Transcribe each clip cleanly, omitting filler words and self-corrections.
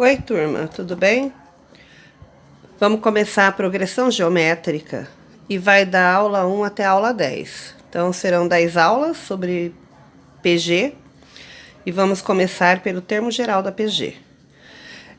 Oi, turma, tudo bem? Vamos começar a progressão geométrica e vai da aula 1 até a aula 10. Então, serão 10 aulas sobre PG e vamos começar pelo termo geral da PG.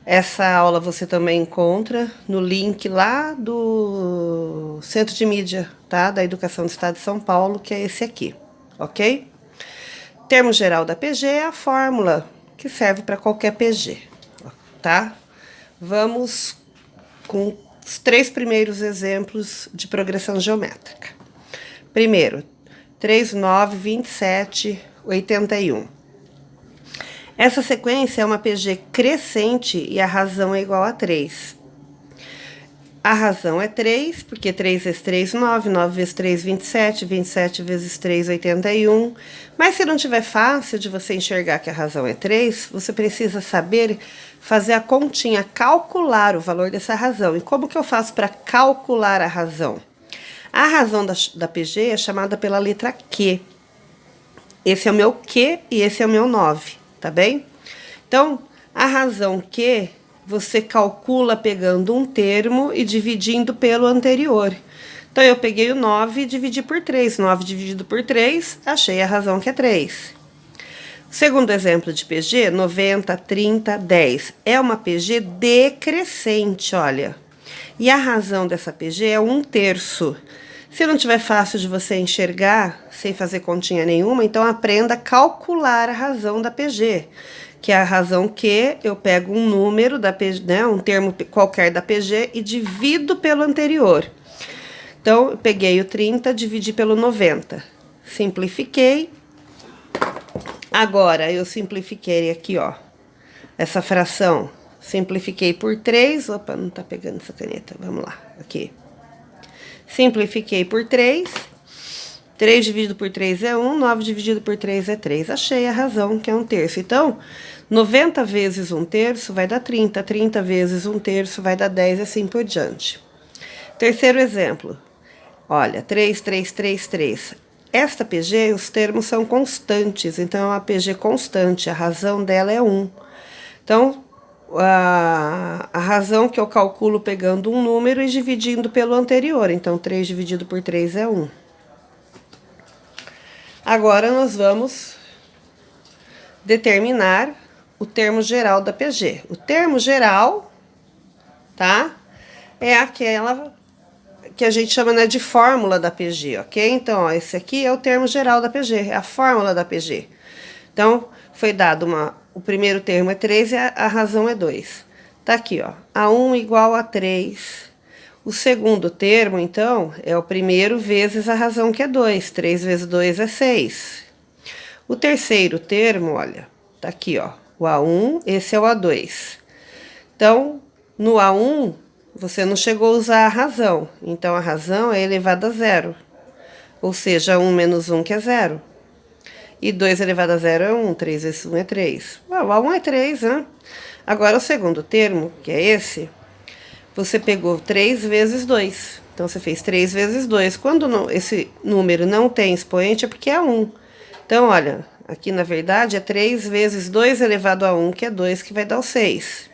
Essa aula você também encontra no link lá do Centro de Mídia, tá? Da Educação do Estado de São Paulo, que é esse aqui, ok? Termo geral da PG é a fórmula que serve para qualquer PG, tá? Vamos com os 3 primeiros exemplos de progressão geométrica. Primeiro, 3, 9, 27, 81. Essa sequência é uma PG crescente e a razão é igual a 3. A razão é 3, porque 3 vezes 3, 9, 9 vezes 3, 27, 27 vezes 3, 81. Mas se não tiver fácil de você enxergar que a razão é 3, você precisa saber fazer a continha, calcular o valor dessa razão. E como que eu faço para calcular a razão? A razão da PG é chamada pela letra Q. Esse é o meu Q e esse é o meu 9, tá bem? Então, a razão Q você calcula pegando um termo e dividindo pelo anterior. Então, eu peguei o 9 e dividi por 3. 9 dividido por 3, achei a razão que é 3. Segundo exemplo de PG, 90, 30, 10. É uma PG decrescente, olha. E a razão dessa PG é 1/3. Se não tiver fácil de você enxergar, sem fazer continha nenhuma, então aprenda a calcular a razão da PG. Que é a razão que eu pego um número da PG, né, um termo qualquer da PG e divido pelo anterior. Então, eu peguei o 30, dividi pelo 90. Simplifiquei. Agora, eu simplifiquei aqui, ó, essa fração. Simplifiquei por 3. Opa, não tá pegando essa caneta. Vamos lá, aqui. Simplifiquei por 3. 3 dividido por 3 é 1, 9 dividido por 3 é 3. Achei a razão, que é 1/3. Então, 90 vezes 1/3 vai dar 30. 30 vezes 1/3 vai dar 10 e assim por diante. Terceiro exemplo. Olha, 3, 3, 3, 3. Esta PG, os termos são constantes, então é uma PG constante. A razão dela é 1. Então, a razão que eu calculo pegando um número e dividindo pelo anterior. Então, 3 dividido por 3 é 1. Agora, nós vamos determinar o termo geral da PG. O termo geral, tá? É aquela que a gente chama, né, de fórmula da PG, ok? Então, ó, esse aqui é o termo geral da PG, é a fórmula da PG. Então, foi dado o primeiro termo é 3 e a razão é 2. Tá aqui, ó, A1 igual a 3. O segundo termo, então, é o primeiro vezes a razão que é 2. 3 vezes 2 é 6. O terceiro termo, olha, tá aqui, ó, o A1, esse é o A2. Então, no A1, você não chegou a usar a razão. Então, a razão é elevada a 0. Ou seja, 1 menos 1 que é 0. E 2 elevado a 0 é 1. 3 vezes 1 é 3. O A1 é 3, né? Agora, o segundo termo, que é esse, você pegou 3 vezes 2. Então, você fez 3 vezes 2. Quando esse número não tem expoente, é porque é 1. Então, olha, aqui na verdade é 3 vezes 2 elevado a 1, que é 2, que vai dar o 6.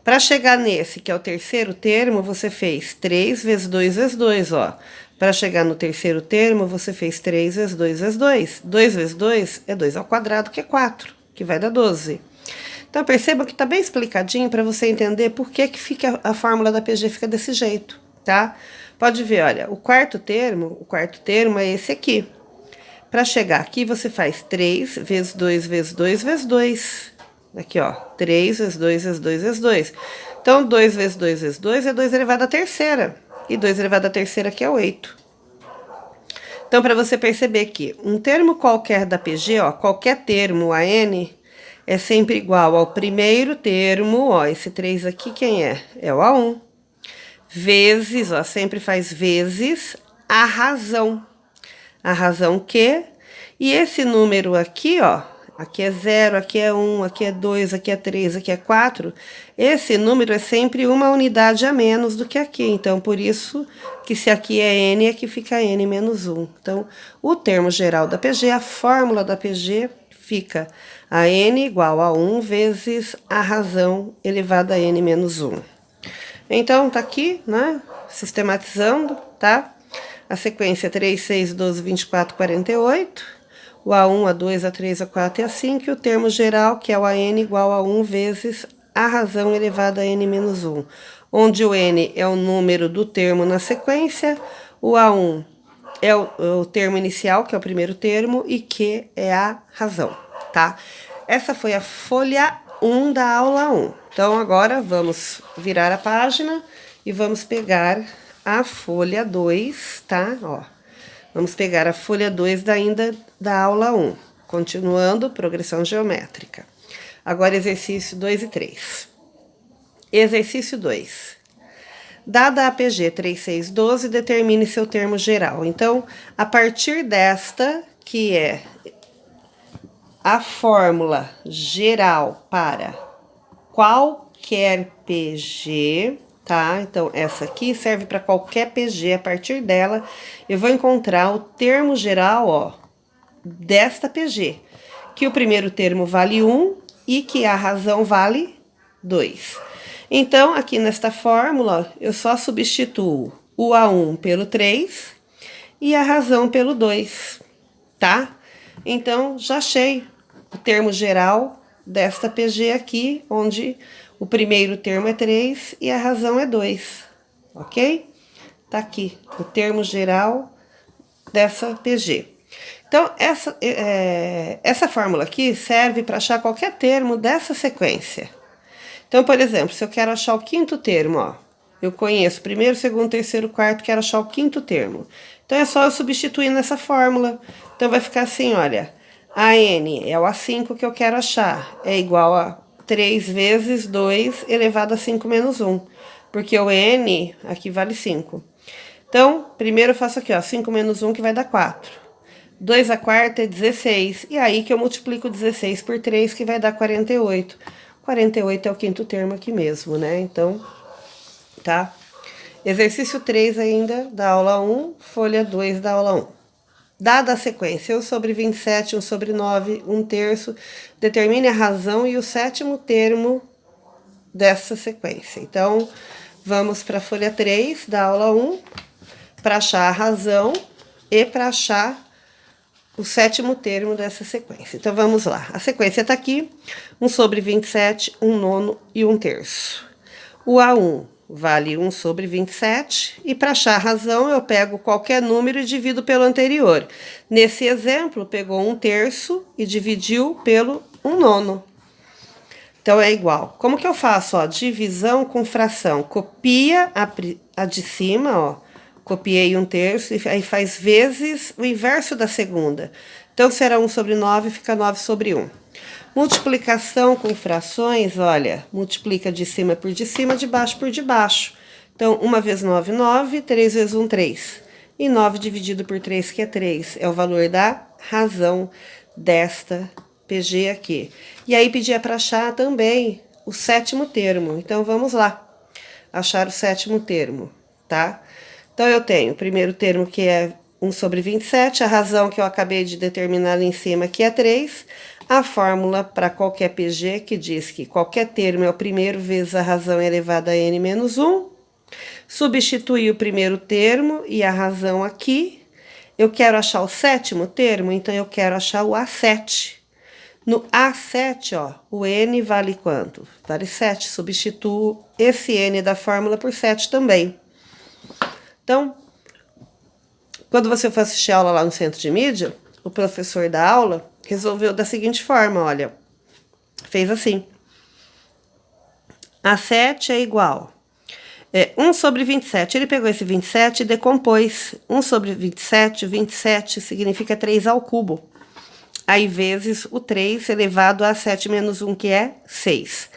Para chegar nesse, que é o terceiro termo, você fez 3 vezes 2 vezes 2, ó. Para chegar no terceiro termo, você fez 3 vezes 2 vezes 2. 2 vezes 2 é 2 ao quadrado, que é 4, que vai dar 12. Então, perceba que tá bem explicadinho para você entender por que fica a fórmula da PG fica desse jeito, tá? Pode ver, olha, o quarto termo é esse aqui. Para chegar aqui, você faz 3 vezes 2 vezes 2 vezes 2. Aqui, ó, 3 vezes 2 vezes 2 vezes 2. Então, 2 vezes 2 vezes 2 é 2 elevado à terceira. E 2 elevado à terceira aqui é 8. Então, para você perceber que um termo qualquer da PG, ó, qualquer termo AN, é sempre igual ao primeiro termo, ó, esse 3 aqui, quem é? É o A1. Vezes, ó, sempre faz vezes a razão. A razão Q. E esse número aqui, ó, aqui é 0, aqui é 1, aqui é 2, aqui é 3, aqui é 4. Esse número é sempre uma unidade a menos do que aqui. Então, por isso que se aqui é N, aqui fica N menos 1. Então, o termo geral da PG, a fórmula da PG, fica A n igual a 1 vezes a razão elevada a n menos 1. Então, tá aqui, né? Sistematizando, tá? A sequência 3, 6, 12, 24, 48. O A1, A2, A3, A4 e A5. E o termo geral, que é o AN igual a 1 vezes a razão elevada a n menos 1. Onde o n é o número do termo na sequência, o A1 é o termo inicial, que é o primeiro termo, e Q é a razão, tá? Essa foi a folha 1 da aula 1. Então, agora vamos virar a página e vamos pegar a folha 2, tá? Ó, vamos pegar a folha 2 ainda da aula 1. Continuando, progressão geométrica. Agora, exercício 2 e 3. Exercício 2. Dada a APG 3612, determine seu termo geral. Então, a partir desta, que é a fórmula geral para qualquer PG, tá? Então, essa aqui serve para qualquer PG. A partir dela, eu vou encontrar o termo geral, ó, desta PG. Que o primeiro termo vale 1 e que a razão vale 2. Então, aqui nesta fórmula, eu só substituo o A1 pelo 3 e a razão pelo 2, tá? Então, já achei o termo geral desta PG aqui, onde o primeiro termo é 3 e a razão é 2, ok? Tá aqui, o termo geral dessa PG. Então, essa fórmula aqui serve para achar qualquer termo dessa sequência. Então, por exemplo, se eu quero achar o quinto termo, ó, eu conheço primeiro, segundo, terceiro, quarto, quero achar o quinto termo. Então, é só eu substituir nessa fórmula. Então, vai ficar assim, olha, AN é o A5 que eu quero achar, é igual a 3 vezes 2 elevado a 5 menos 1, porque o N aqui vale 5. Então, primeiro eu faço aqui, ó, 5 menos 1 que vai dar 4. 2 a quarta é 16, e aí que eu multiplico 16 por 3, que vai dar 48. 48 é o quinto termo aqui mesmo, né? Então, tá? Exercício 3 ainda, da aula 1, folha 2 da aula 1. Dada a sequência 1 sobre 27, 1 sobre 9, 1 terço, determine a razão e o sétimo termo dessa sequência. Então, vamos para a folha 3 da aula 1, para achar a razão e para achar o sétimo termo dessa sequência. Então, vamos lá. A sequência está aqui, 1 sobre 27, 1 nono e 1 terço. O A1 vale 1 sobre 27, e para achar a razão, eu pego qualquer número e divido pelo anterior. Nesse exemplo, pegou 1 terço e dividiu pelo 1 nono. Então, é igual. Como que eu faço? Ó, divisão com fração. Copia a de cima, ó. Copiei 1 terço e aí faz vezes o inverso da segunda. Então, se era 1 sobre 9, fica 9 sobre 1. Multiplicação com frações, olha, multiplica de cima por de cima, de baixo por de baixo. Então, 1 vezes 9, 9, 3 vezes 1, 3. E 9 dividido por 3, que é 3, é o valor da razão desta PG aqui. E aí, pedia para achar também o sétimo termo. Então, vamos lá, achar o sétimo termo, tá? Então, eu tenho o primeiro termo, que é 1 sobre 27, a razão que eu acabei de determinar ali em cima, que é 3, a fórmula para qualquer PG, que diz que qualquer termo é o primeiro vezes a razão elevada a n menos 1, substituir o primeiro termo e a razão aqui, eu quero achar o sétimo termo, então eu quero achar o A7. No A7, ó, o n vale quanto? Vale 7, substituo esse n da fórmula por 7 também. Então, quando você for assistir a aula lá no centro de mídia, o professor da aula resolveu da seguinte forma, olha, fez assim. A7 é igual 1 sobre 27. Ele pegou esse 27 e decompôs. 1 sobre 27, 27 significa 3 ao cubo. Aí, vezes o 3 elevado a 7 menos 1, que é 6.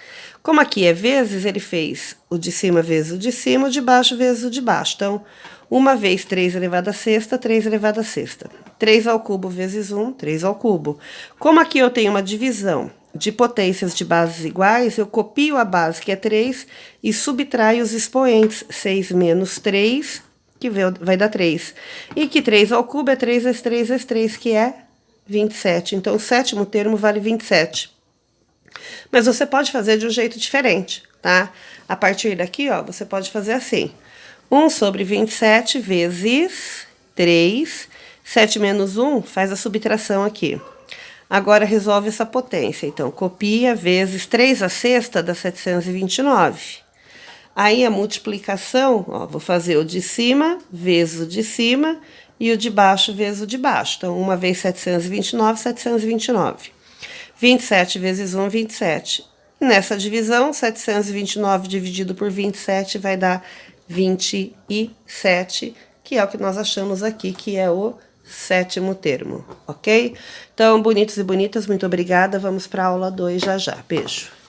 Como aqui é vezes, ele fez o de cima vezes o de cima, o de baixo vezes o de baixo. Então, 1 vez 3 elevado a sexta, 3 elevado a sexta. 3 ao cubo vezes 1, 3 ao cubo. Como aqui eu tenho uma divisão de potências de bases iguais, eu copio a base, que é 3, e subtraio os expoentes. 6 menos 3, que vai dar 3. E que 3 ao cubo é 3 vezes 3 vezes 3, que é 27. Então, o sétimo termo vale 27. Mas você pode fazer de um jeito diferente, tá? A partir daqui, ó, você pode fazer assim. 1 sobre 27 vezes 3. 7 menos 1, faz a subtração aqui. Agora, resolve essa potência. Então, copia vezes 3 à sexta dá 729. Aí, a multiplicação, ó, vou fazer o de cima vezes o de cima e o de baixo vezes o de baixo. Então, 1 vezes 729, 729. 27 vezes 1, 27. E nessa divisão, 729 dividido por 27 vai dar 27, que é o que nós achamos aqui, que é o sétimo termo, ok? Então, bonitos e bonitas, muito obrigada. Vamos para a aula 2 já já. Beijo.